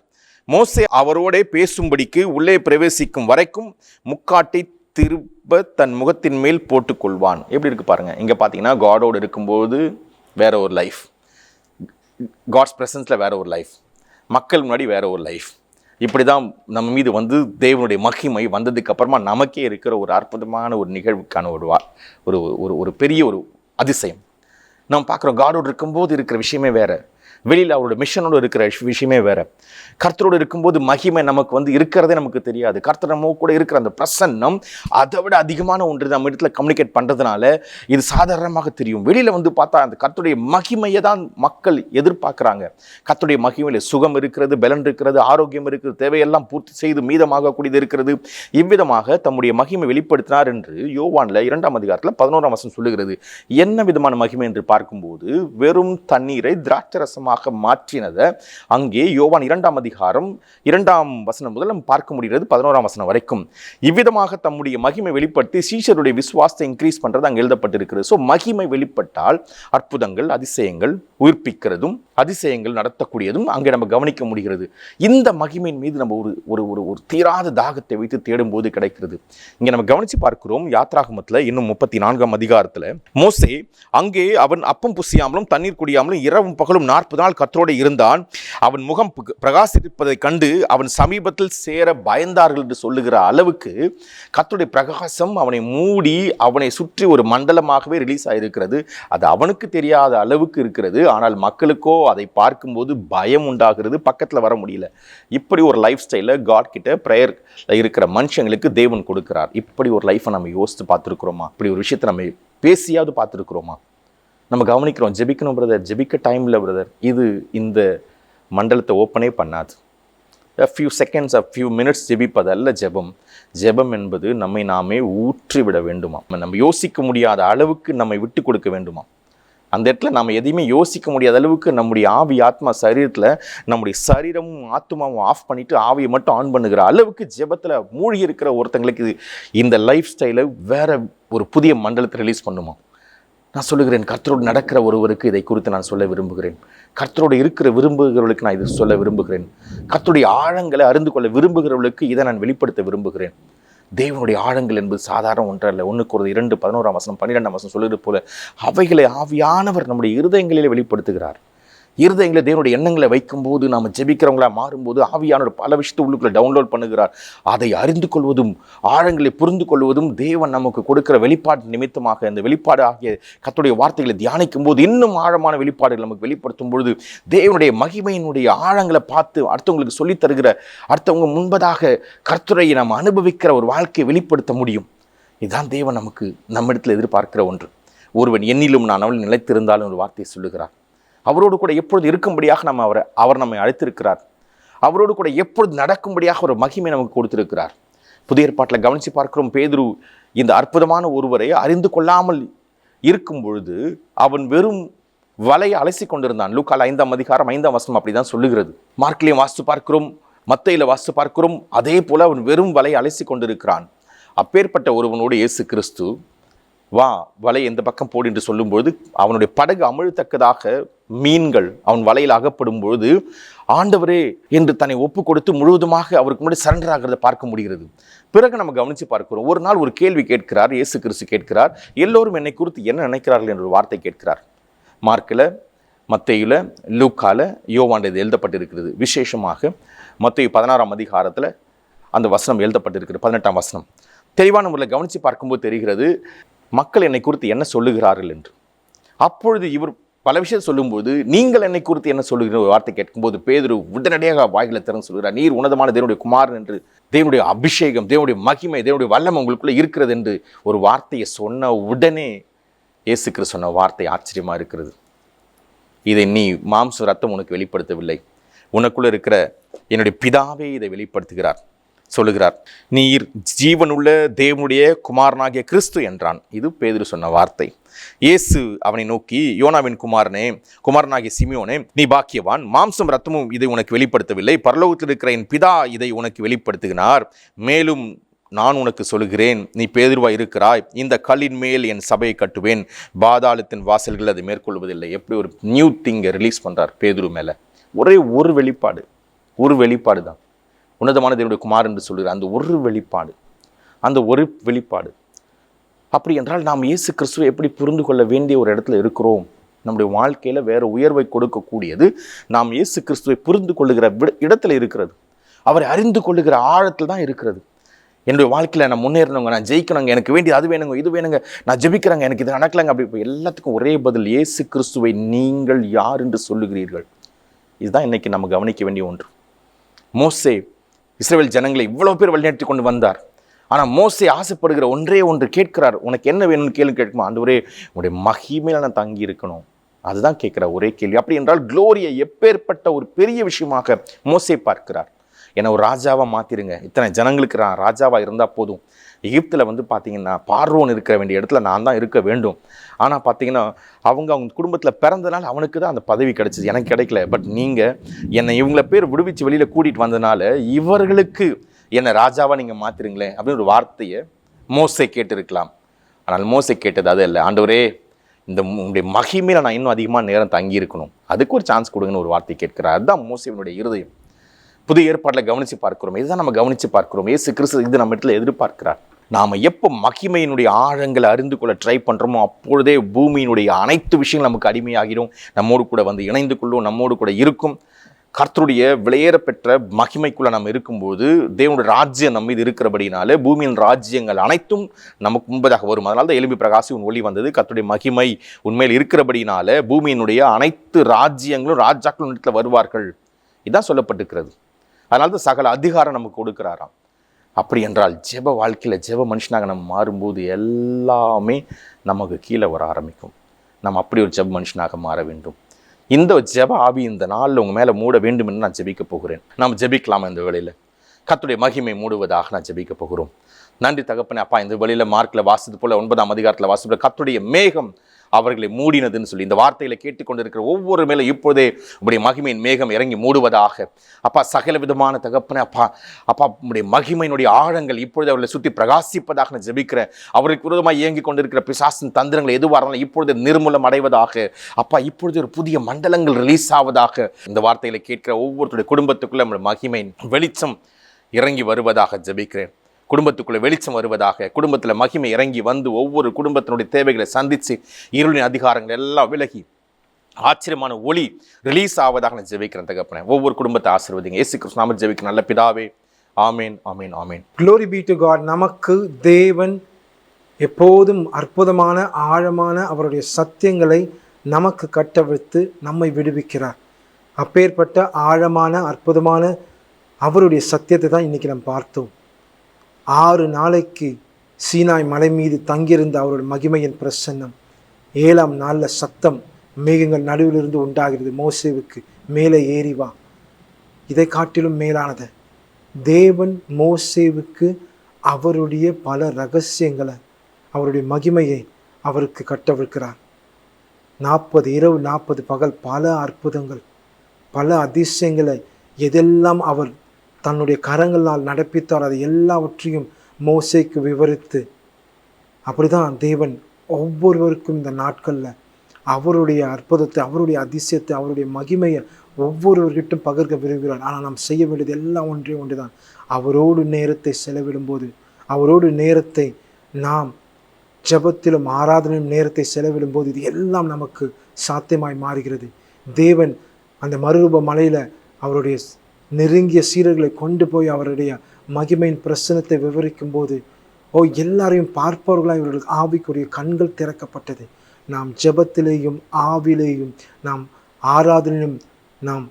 மோசே அவரோடே பேசும்படிக்கு உள்ளே பிரவேசிக்கும் வரைக்கும் முக்காட்டை திரும்ப தன் முகத்தின் மேல் போட்டுக்கொள்வான். எப்படி இருக்கு பாருங்க. இங்கே பார்த்தீங்கன்னா காடோடு இருக்கும்போது வேற ஒரு லைஃப், காட்ஸ் பிரசன்ஸில் வேற ஒரு லைஃப், மக்கள் முன்னாடி வேற ஒரு லைஃப். இப்படி தான் நம்ம மீது வந்து தேவனுடைய மகிமை வந்ததுக்கு அப்புறமா நமக்கே இருக்கிற ஒரு அற்புதமான ஒரு நிகழ்வுக்கான ஒரு பெரிய ஒரு அதிசயம் நம்ம பார்க்குறோம். காடோடு இருக்கும்போது இருக்கிற விஷயமே வேற, வெளியில் அவரோட மிஷனோடு இருக்கிற விஷயமே வேற. கர்த்தரோடு இருக்கும்போது மகிமை நமக்கு வந்து இருக்கிறதே நமக்கு தெரியாது. கர்த்தர் நம்ம கூட இருக்கிற அந்த பிரசன்னம் அதை விட அதிகமான ஒன்று நம்ம இடத்துல கம்யூனிகேட் பண்ணுறதுனால இது சாதாரணமாக தெரியும். வெளியில் வந்து பார்த்தா அந்த கர்த்தருடைய மகிமையை தான் மக்கள் எதிர்பார்க்குறாங்க. கர்த்தருடைய மகிமையில் சுகம் இருக்கிறது, பலன் இருக்கிறது, ஆரோக்கியம் இருக்கிறது, தேவையெல்லாம் பூர்த்தி செய்து மீதமாகக்கூடியது இருக்கிறது. இவ்விதமாக தம்முடைய மகிமை வெளிப்படுத்தினார் என்று யோவானில் 2 அதிகாரத்தில் 11 வசனம் சொல்லுகிறது. என்ன விதமான மகிமை என்று பார்க்கும்போது வெறும் தண்ணீரை திராட்சரசமாக மாற்றினதை அங்கே யோவான் 2 அதிகாரம் 2 வசனம் முதல் நம்ம பார்க்க முடிகிறது 11 வசனம் வரைக்கும். இவ்விதமாக தம்முடைய மகிமை வெளிப்படுத்தி சீஷருடைய விசுவாசத்தை இன்க்ரீஸ் பண்றது அங்கே எழுதப்பட்டிருக்கிறது. ஸோ மகிமை வெளிப்பட்டால் அற்புதங்கள், அதிசயங்கள், உயிர்ப்பிக்கிறதும் அதிசயங்கள் நடத்தக்கூடியதும் அங்கே நம்ம கவனிக்க முடிகிறது. இந்த மகிமையின் மீது நம்ம ஒரு தீராத தாகத்தை வைத்து தேடும் போது கிடைக்கிறது. இங்கே நம்ம கவனித்து பார்க்கிறோம். யாத்ராகமத்தில் இன்னும் 34 அதிகாரத்தில் மோசே அங்கே அவன் அப்பம் புசியாமலும் தண்ணீர் குடியாமலும் இரவும் பகலும் 40 நாள் கர்த்தரோடு இருந்தான். அவன் முகம் பிரகாசிப்பதை கண்டு அவன் சமீபத்தில் சேர பயந்தார்கள் என்று சொல்லுகிற அளவுக்கு கர்த்தருடைய பிரகாசம் அவனை மூடி அவனை சுற்றி ஒரு மண்டலமாகவே ரிலீஸ் ஆகிருக்கிறது. அது அவனுக்கு தெரியாத அளவுக்கு இருக்கிறது. ஆனால் மக்களுக்கோ அதை பார்க்கும்போது பயம் உண்டாகிறது, பக்கத்தில் வர முடியல. இப்படி ஒரு லைஃப் ஸ்டைலில் காட் கிட்ட ப்ரேயர் இருக்கிற மனுஷங்களுக்கு தேவன் கொடுக்குறார். இப்படி ஒரு லைஃப்பை நம்ம யோசித்து பார்த்துருக்குறோமா? இப்படி ஒரு விஷயத்தை நம்ம பேசியாவது பார்த்துருக்குறோமா? நம்ம கவனிக்கிறோம், ஜெபிக்கணும் பிரதர், ஜெபிக்க டைம் இல்லை பிரதர். இது இந்த மண்டலத்தை ஓப்பனே பண்ணாது. a few seconds, a few minutes ஜெபிப்பதல்ல ஜெபம். ஜெபம் என்பது நம்மை நாமே ஊற்றிவிட வேண்டுமா? நம்ம யோசிக்க முடியாத அளவுக்கு நம்மை விட்டு கொடுக்க வேண்டுமா? அந்த இடத்துல நம்ம எதையுமே யோசிக்க முடியாத அளவுக்கு நம்முடைய ஆவி ஆத்மா சரீரத்தில் நம்முடைய சரீரமும் ஆத்மாவும் ஆஃப் பண்ணிவிட்டு ஆவியை மட்டும் ஆன் பண்ணுகிற அளவுக்கு ஜெபத்தில் மூழ்கி இருக்கிற ஒருத்தங்களுக்கு இந்த லைஃப் ஸ்டைலை வேற ஒரு புதிய மண்டலத்தை ரிலீஸ் பண்ணுமா? நான் சொல்லுகிறேன், கர்த்தரோடு நடக்கிற ஒருவருக்கு இதை குறித்து நான் சொல்ல விரும்புகிறேன். கர்த்தரோடு இருக்கிற விரும்புகிறவர்களுக்கு நான் இதை சொல்ல விரும்புகிறேன். கர்த்தருடைய ஆழங்களை அறிந்து கொள்ள விரும்புகிறவர்களுக்கு இதை நான் வெளிப்படுத்த விரும்புகிறேன். தேவனுடைய ஆழங்கள் என்பது சாதாரண ஒன்றல்ல. 1 Corinthians 2:11 12 சொல்லுறது போல அவைகளை ஆவியானவர் நம்முடைய இருதயங்களிலே வெளிப்படுத்துகிறார். இருதயங்களை தேவனுடைய எண்ணங்களை வைக்கும்போது, நாம் ஜெபிக்கிறவங்களா மாறும்போது ஆவியானவர் பல விஷயத்தை உள்ளுக்குள்ள டவுன்லோட் பண்ணுகிறார். அதை அறிந்து கொள்வதும் ஆழங்களை புரிந்து கொள்வதும் தேவன் நமக்கு கொடுக்கிற வெளிப்பாடு நிமித்தமாக, இந்த வெளிப்பாடு ஆகிய கர்த்தருடைய வார்த்தைகளை தியானிக்கும் போது இன்னும் ஆழமான வெளிப்பாடுகள் நமக்கு வெளிப்படுத்தும் பொழுது தேவனுடைய மகிமையினுடைய ஆழங்களை பார்த்து அடுத்தவங்களுக்கு சொல்லித் தருகிற, அடுத்தவங்க முன்பதாக கர்த்தரை நாம் அனுபவிக்கிற ஒரு வாழ்க்கையை வெளிப்படுத்த முடியும். இதுதான் தேவன் நமக்கு நம்மிடத்தில் எதிர்பார்க்கிற ஒன்று. ஒருவன் என்னிலும் நான் அவள் நிலைத்திருந்தாலும் ஒரு வார்த்தையை சொல்லுகிறார். அவரோடு கூட எப்பொழுது இருக்கும்படியாக அவர் நம்மை அழைத்திருக்கிறார். அவரோடு கூட எப்பொழுது நடக்கும்படியாக ஒரு மகிமை நமக்கு கொடுத்திருக்கிறார். புதிய ஏற்பாட்டில் கவனித்து பார்க்கிறோம், பேதுரு இந்த அற்புதமான ஒருவரை அறிந்து கொள்ளாமல் இருக்கும் பொழுது அவன் வெறும் வலையை அலசி கொண்டிருந்தான். லூக்கால 5:5 அப்படிதான் சொல்லுகிறது. மார்க்கிலையும் வாசித்து பார்க்கிறோம், மத்தையில வாசித்து பார்க்கிறோம். அதே போல அவன் வெறும் வலையை அலசி கொண்டிருக்கிறான். அப்பேற்பட்ட ஒருவனோடு இயேசு கிறிஸ்து வா வலை எந்த பக்கம் போடு என்று சொல்லும்பொழுது அவனுடைய படகு அமிழ்த்தக்கதாக மீன்கள் அவன் வலையில் அகப்படும் பொழுது ஆண்டவரே என்று தன்னை ஒப்பு கொடுத்து முழுவதுமாக அவருக்கு முன்னாடி சரண்டர் ஆகிறத பார்க்க முடிகிறது. பிறகு நம்ம கவனித்து பார்க்கிறோம், ஒரு நாள் ஒரு கேள்வி கேட்கிறார். இயேசு கிறிஸ்து கேட்கிறார், எல்லோரும் என்னை குறித்து என்ன நினைக்கிறார்கள் என்ற ஒரு வார்த்தை கேட்கிறார். மார்க்கில், மத்தேயுல, லூக்கால, யோவான் இது எழுதப்பட்டிருக்கிறது. விசேஷமாக மத்தேயு 16 அந்த வசனம் எழுதப்பட்டிருக்கிறது. 18 தெளிவான முறையில் கவனித்து பார்க்கும்போது தெரிகிறது, மக்கள் என்னை குறித்து என்ன சொல்லுகிறார்கள் என்று. அப்பொழுது இவர் பல விஷயம் சொல்லும்போது நீங்கள் என்னை குறித்து என்ன சொல்லுகிற ஒரு வார்த்தை கேட்கும்போது பேதுரு உடனடியாக வாய்களை திறந்து சொல்கிறார், நீர் உன்னதமான தேவனுடைய குமாரன் என்று, தேவனுடைய அபிஷேகம், தேவனுடைய மகிமை, தேவனுடைய வல்லமை உங்களுக்குள்ள இருக்கிறது என்று ஒரு வார்த்தையை சொன்ன உடனே இயேசு கிறிஸ்து சொன்ன வார்த்தை ஆச்சரியமாக இருக்கிறது. இதை நீ மாம்ச ரத்தம் உனக்கு வெளிப்படுத்தவில்லை, உனக்குள்ள இருக்கிற என்னுடைய பிதாவே இதை வெளிப்படுத்துகிறார். சொல்லுகிறார், நீர் ஜீவனுள்ள தேவனுடைய குமாரனாகிய கிறிஸ்து என்றான். இது பேதுரு சொன்ன வார்த்தை. இயேசு அவனை நோக்கி, யோனாவின் குமாரனாகிய சிமியோனே, நீ பாக்கியவான், மாம்சம் ரத்தமும் இதை உனக்கு வெளிப்படுத்தவில்லை, பரலோகத்தில் இருக்கிற என் பிதா இதை உனக்கு வெளிப்படுத்துகிறார். மேலும் நான் உனக்கு சொல்லுகிறேன், நீ பேதுருவா இருக்கிறாய், இந்த கல்லின் மேல் என் சபையை கட்டுவேன், பாதாளத்தின் வாசல்கள் அதை மேற்கொள்வதில்லை. எப்படி ஒரு நியூ திங்கை ரிலீஸ் பண்றார் பேதுரு மேல. ஒரே ஒரு வெளிப்பாடு தான் உன்னதமான தேவனுடைய குமார் என்று சொல்லுகிற அந்த ஒரு வெளிப்பாடு. அப்படி என்றால் நாம் இயேசு கிறிஸ்துவை எப்படி புரிந்து கொள்ள வேண்டிய ஒரு இடத்துல இருக்கிறோம். நம்முடைய வாழ்க்கையில் வேற உயர்வை கொடுக்கக்கூடியது நாம் இயேசு கிறிஸ்துவை புரிந்து கொள்ளுகிற இடத்துல இருக்கிறது. அவரை அறிந்து கொள்ளுகிற ஆழத்தில் தான் இருக்கிறது. என்னுடைய வாழ்க்கையில் நான் முன்னேறணுங்க, நான் ஜெயிக்கணுங்க, எனக்கு வேண்டியது அது வேணுங்க, இது வேணுங்க, நான் ஜெபிக்கிறேங்க, எனக்கு இது நடக்கலைங்க, அப்படி இப்போ எல்லாத்துக்கும் ஒரே பதில், இயேசு கிறிஸ்துவை நீங்கள் யார் என்று சொல்லுகிறீர்கள். இதுதான் இன்னைக்கு நம்ம கவனிக்க வேண்டிய ஒன்று. மோசே இஸ்ரவேல் ஜனங்களை இவ்வளோ பேர் வழிநடத்தி கொண்டு வந்தார். ஆனால் மோசே ஆசைப்படுகிற ஒன்றே ஒன்று கேட்கிறார், உனக்கு என்ன வேணும்னு கேள்வி கேட்குமா? ஆண்டவரே உன்னுடைய மகிமையில நான் தங்கி இருக்கணும், அதுதான் கேட்குற ஒரே கேள்வி. அப்படி என்றால் குளோரியை எப்பேற்பட்ட ஒரு பெரிய விஷயமாக மோசே பார்க்கிறார். என்னை ஒரு ராஜாவாக மாற்றிடுங்க, இத்தனை ஜனங்களுக்கு நான் ராஜாவாக இருந்தால் போதும். எகிப்தில் பார்த்தீங்கன்னா பார்வோன் இருக்கிற வேண்டிய இடத்துல நான் தான் இருக்க வேண்டும். ஆனால் பார்த்தீங்கன்னா அவங்க குடும்பத்தில் பிறந்ததுனால அவனுக்கு தான் அந்த பதவி கிடைச்சிது, எனக்கு கிடைக்கல. பட் நீங்கள் என்னை இவங்கள பேர் விடுவிச்சு வெளியில் கூட்டிகிட்டு வந்ததுனால இவர்களுக்கு என்னை ராஜாவாக நீங்கள் மாற்றிருங்களேன் அப்படின்னு ஒரு வார்த்தையை மோசே கேட்டிருக்கலாம். ஆனால் மோசே கேட்டது அது இல்லை. ஆண்டவரே இந்த உங்களுடைய மகிமையில் நான் இன்னும் அதிகமாக நேரம் தங்கி இருக்கணும், அதுக்கு ஒரு சான்ஸ் கொடுங்கன்னு ஒரு வார்த்தை கேட்கிறார். அதுதான் மோசேவினுடைய இருதயம். புதிய ஏற்பாட்டில் கவனித்து பார்க்கிறோம், இதுதான் நம்ம கவனித்து பார்க்கிறோம். இயேசு கிறிஸ்து இது நம்ம இடத்துல எதிர்பார்க்கிறார். நாம் எப்போ மகிமையினுடைய ஆழங்களை அறிந்து கொள்ள ட்ரை பண்ணுறோமோ அப்பொழுதே பூமியினுடைய அனைத்து விஷயங்கள் நமக்கு அடிமையாகிடும், நம்மோடு கூட வந்து இணைந்து கொள்ளும், நம்மோடு கூட இருக்கும். கர்த்தருடைய விலையேற பெற்ற மகிமைக்குள்ள நம்ம இருக்கும்போது தேவனுடைய ராஜ்யம் நம்ம மீது இருக்கிறபடினாலே பூமியின் ராஜ்யங்கள் அனைத்தும் நமக்கு முன்பதாக வரும். அதனால தான் எலும்பி பிரகாசி உன் ஒளி வந்தது. கர்த்தருடைய மகிமை உண்மையில் இருக்கிறபடினால பூமியினுடைய அனைத்து ராஜ்யங்களும் ராஜாக்களும் இடத்துல வருவார்கள். இதான் சொல்லப்பட்டிருக்கிறது. அதனால தான் சகல அதிகாரம் நமக்கு கொடுக்கிறாராம். அப்படி என்றால் ஜெப வாழ்க்கையில் ஜெப மனுஷனாக நம்ம மாறும்போது எல்லாமே நமக்கு கீழே வர ஆரம்பிக்கும். நம்ம அப்படி ஒரு ஜெப மனுஷனாக மாற வேண்டும். இந்த ஜெப ஆவி இந்த நாளில் உங்கள் மேலே மூட வேண்டும் என்று நான் ஜெபிக்க போகிறேன். நாம் ஜெபிக்கலாமா இந்த வேளையில்? கர்த்தருடைய மகிமை மூடுவதாக நான் ஜெபிக்க போகிறோம். நன்றி தகப்பனே. அப்பா, இந்த வேளையில் மார்க்கில் வாசித்தது போல 9ஆம் அதிகாரத்தில் வாசித்த கர்த்தருடைய மேகம் அவர்களை மூடினதுன்னு சொல்லி இந்த வார்த்தையில கேட்டுக்கொண்டிருக்கிற ஒவ்வொரு மேலே இப்பொழுதே உடைய மகிமையின் மேகம் இறங்கி மூடுவதாக. அப்பா, சகல விதமான தகப்பனே அப்பா உடைய மகிமையினுடைய ஆழங்கள் இப்பொழுது அவர்களை சுற்றி பிரகாசிப்பதாக நான் ஜெபிக்கிறேன். அவருக்கு விரோதமாக இயங்கி கொண்டிருக்கிற பிசாசின் தந்திரங்கள் எதுவாக இருந்தாலும் இப்பொழுது நிர்மூலம் அடைவதாக. அப்பா, இப்பொழுது ஒரு புதிய மண்டலங்கள் ரிலீஸ் ஆவதாக. இந்த வார்த்தையில கேட்கிற ஒவ்வொருத்தருடைய குடும்பத்துக்குள்ள நம்முடைய மகிமையின் வெளிச்சம் இறங்கி வருவதாக ஜெபிக்கிறேன். குடும்பத்துக்குள்ளே வெளிச்சம் வருவதாக. குடும்பத்தில் மகிமை இறங்கி வந்து ஒவ்வொரு குடும்பத்தினுடைய தேவைகளை சந்தித்து இருளின் அதிகாரங்கள் எல்லாம் விலகி ஆச்சரியமான ஒளி ரிலீஸ் ஆவதாக நான் ஜெபிக்கிறேன் தகப்பனே. ஒவ்வொரு குடும்பத்தை ஆசீர்வதிங்க. இயேசு கிறிஸ்து நாமத்தில் ஜெபிக்கிறேன் நல்ல பிதாவே. ஆமேன், ஆமேன், ஆமேன். Glory be to God. நமக்கு தேவன் எப்போதும் அற்புதமான ஆழமான அவருடைய சத்தியங்களை நமக்கு கட்டவிழ்த்து நம்மை விடுவிக்கிறார். அப்பேற்பட்ட ஆழமான அற்புதமான அவருடைய சத்தியத்தை தான் இன்னைக்கு நம்ம பார்த்தோம். 6 நாளைக்கு சீனாய் மலை மீது தங்கியிருந்த அவருடைய மகிமையின் பிரசன்னம் 7ஆம் நாளில் சத்தம் மேகங்கள் நடுவிலிருந்து உண்டாகிறது. மோசேவுக்கு மேலே ஏறி வா. இதை காட்டிலும் மேலானது தேவன் மோசேவுக்கு அவருடைய பல ரகசியங்களை அவருடைய மகிமையை அவருக்கு கட்டவிழ்க்கிறார். 40 இரவு 40 பகல் பல அற்புதங்கள் பல அதிசயங்களை எதெல்லாம் அவர் தன்னுடைய கரங்களால் நடப்பித்தார் அதை எல்லாவற்றையும் மோசேக்கு விவரித்து அப்படிதான் தேவன் ஒவ்வொருவருக்கும் இந்த நாட்களில் அவருடைய அற்புதத்தை அவருடைய அதிசயத்தை அவருடைய மகிமையை ஒவ்வொருவர்கிட்டும் பகிர்க்க விரும்புகிறார். ஆனால் நாம் செய்ய வேண்டியது எல்லாம் ஒன்றே ஒன்றுதான். அவரோடு நேரத்தை செலவிடும்போது அவரோடு நேரத்தை நாம் ஜெபத்திலும் ஆராதனையும் நேரத்தை செலவிடும்போது இது எல்லாம் நமக்கு சாத்தியமாய் மாறுகிறது. தேவன் அந்த மறுரூப மலையில் அவருடைய நெருங்கிய சீடர்களை கொண்டு போய் அவருடைய மகிமையின் பிரசனத்தை விவரிக்கும் போது எல்லாரையும் பார்ப்பவர்களாக இவர்களுக்கு ஆவிக்குரிய கண்கள் திறக்கப்பட்டது. நாம் ஜெபத்திலேயும் ஆவிலேயும் நாம் ஆராதனையும் நாம்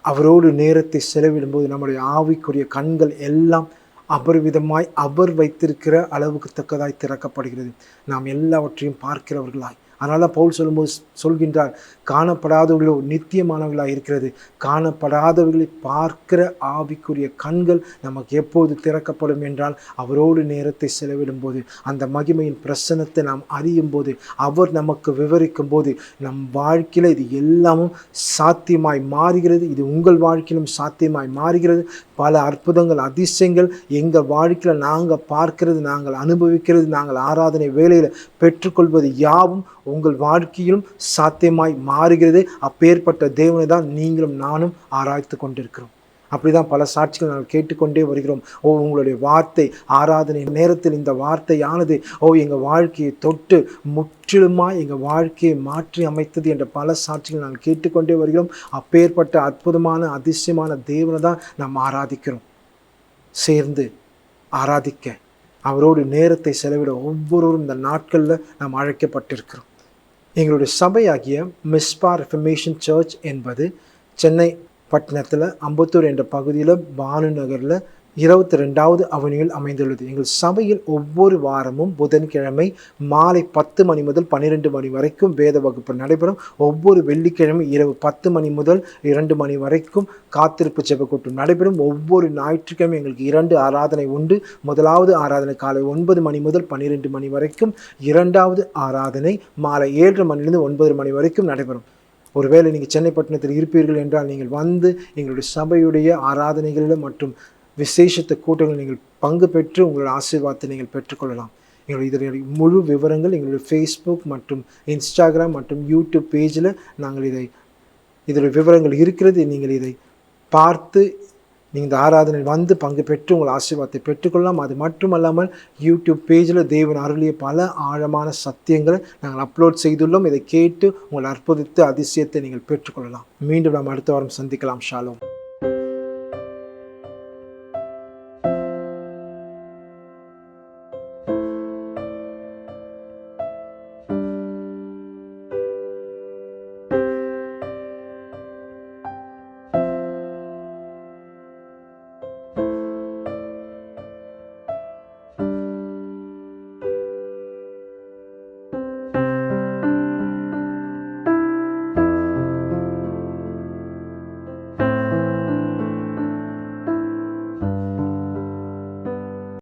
அவரோடு நேரத்தை செலவிடும்போது நம்முடைய ஆவிக்குரிய கண்கள் எல்லாம் அபரிவிதமாய் அவர் வைத்திருக்கிற அளவுக்கு தக்கதாய் திறக்கப்படுகிறது. நாம் எல்லாவற்றையும் பார்க்கிறவர்களாய். அதனால பவுல் சொல்லும்போது சொல்கின்றார், காணப்படாதவர்களோ நித்தியமானவர்களாக இருக்கிறது. காணப்படாதவர்களை பார்க்கிற ஆவிக்குரிய கண்கள் நமக்கு எப்போது திறக்கப்படும் என்றால் அவரோடு நேரத்தை செலவிடும் போது அந்த மகிமையின் பிரசன்னத்தை நாம் அறியும் போது அவர் நமக்கு விவரிக்கும் போது நம் வாழ்க்கையில் இது எல்லாமும் சாத்தியமாய் மாறுகிறது. இது உங்கள் வாழ்க்கையிலும் சாத்தியமாய் மாறுகிறது. பல அற்புதங்கள் அதிசயங்கள் எங்கள் வாழ்க்கையில் நாங்கள் பார்க்கிறது நாங்கள் அனுபவிக்கிறது நாங்கள் ஆராதனை வேளையில் பெற்றுக்கொள்வது யாவும் உங்கள் வாழ்க்கையிலும் சாத்தியமாய் மாறுகிறது. அப்பேற்பட்ட தேவனை தான் நீங்களும் நானும் ஆராய்த்து கொண்டிருக்கிறோம். அப்படிதான் பல சாட்சிகள் நாங்கள் கேட்டுக்கொண்டே வருகிறோம். உங்களுடைய வார்த்தை ஆராதனை நேரத்தில் இந்த வார்த்தையானது எங்கள் வாழ்க்கையை தொட்டு முற்றிலுமாய் எங்கள் வாழ்க்கையை மாற்றி அமைத்தது என்ற பல சாட்சிகள் நாங்கள் கேட்டுக்கொண்டே வருகிறோம். அப்பேற்பட்ட அற்புதமான அதிசயமான தேவனை தான் நாம் ஆராதிக்கிறோம். சேர்ந்து ஆராதிக்க அவரோடு நேரத்தை செலவிட ஒவ்வொருவரும் இந்த நாட்களில் நாம் அழைக்கப்பட்டிருக்கிறோம். எங்களுடைய சபையாகிய மிஸ்பா ரெஃபர்மேஷன் சர்ச் என்பது சென்னை பட்டணத்தில் அம்பத்தூர் என்ற பகுதியில் பானு நகரில் 22வது அவனியில் அமைந்துள்ளது. எங்கள் சபையில் ஒவ்வொரு வாரமும் புதன்கிழமை மாலை 10 மணி முதல் 12 மணி வரைக்கும் வேத வகுப்பு நடைபெறும். ஒவ்வொரு வெள்ளிக்கிழமை இரவு 10 மணி முதல் 2 மணி வரைக்கும் காத்திருப்பு ஜெப கூட்டம் நடைபெறும். ஒவ்வொரு ஞாயிற்றுக்கிழமை எங்களுக்கு 2 ஆராதனை உண்டு. முதலாவது ஆராதனை காலை 9 மணி முதல் 12 மணி வரைக்கும், 2வது ஆராதனை மாலை 7:30 மணிலிருந்து 9 மணி வரைக்கும் நடைபெறும். ஒருவேளை நீங்கள் சென்னை பட்டணத்தில் இருப்பீர்கள் என்றால் நீங்கள் வந்து எங்களுடைய சபையுடைய ஆராதனைகளில் மற்றும் விசேஷத்த கூட்டங்கள் நீங்கள் பங்கு பெற்று உங்களுடைய ஆசீர்வாதத்தை நீங்கள் பெற்றுக்கொள்ளலாம். இதனுடைய முழு விவரங்கள் எங்களுடைய ஃபேஸ்புக் மற்றும் இன்ஸ்டாகிராம் மற்றும் யூடியூப் பேஜில் நாங்கள் இதனுடைய விவரங்கள் இருக்கிறது. நீங்கள் இதை பார்த்து நீங்கள் இந்த ஆராதனை வந்து பங்கு பெற்று உங்கள் ஆசீர்வாதத்தை பெற்றுக்கொள்ளலாம். அது மட்டுமல்லாமல் யூடியூப் பேஜில் தேவன் அருளிய பல ஆழமான சத்தியங்களை நாங்கள் அப்லோட் செய்துள்ளோம். இதை கேட்டு உங்கள் அற்புதத்தை அதிசயத்தை நீங்கள் பெற்றுக்கொள்ளலாம். மீண்டும் நாம் அடுத்த வாரம் சந்திக்கலாம். ஷாலோம்.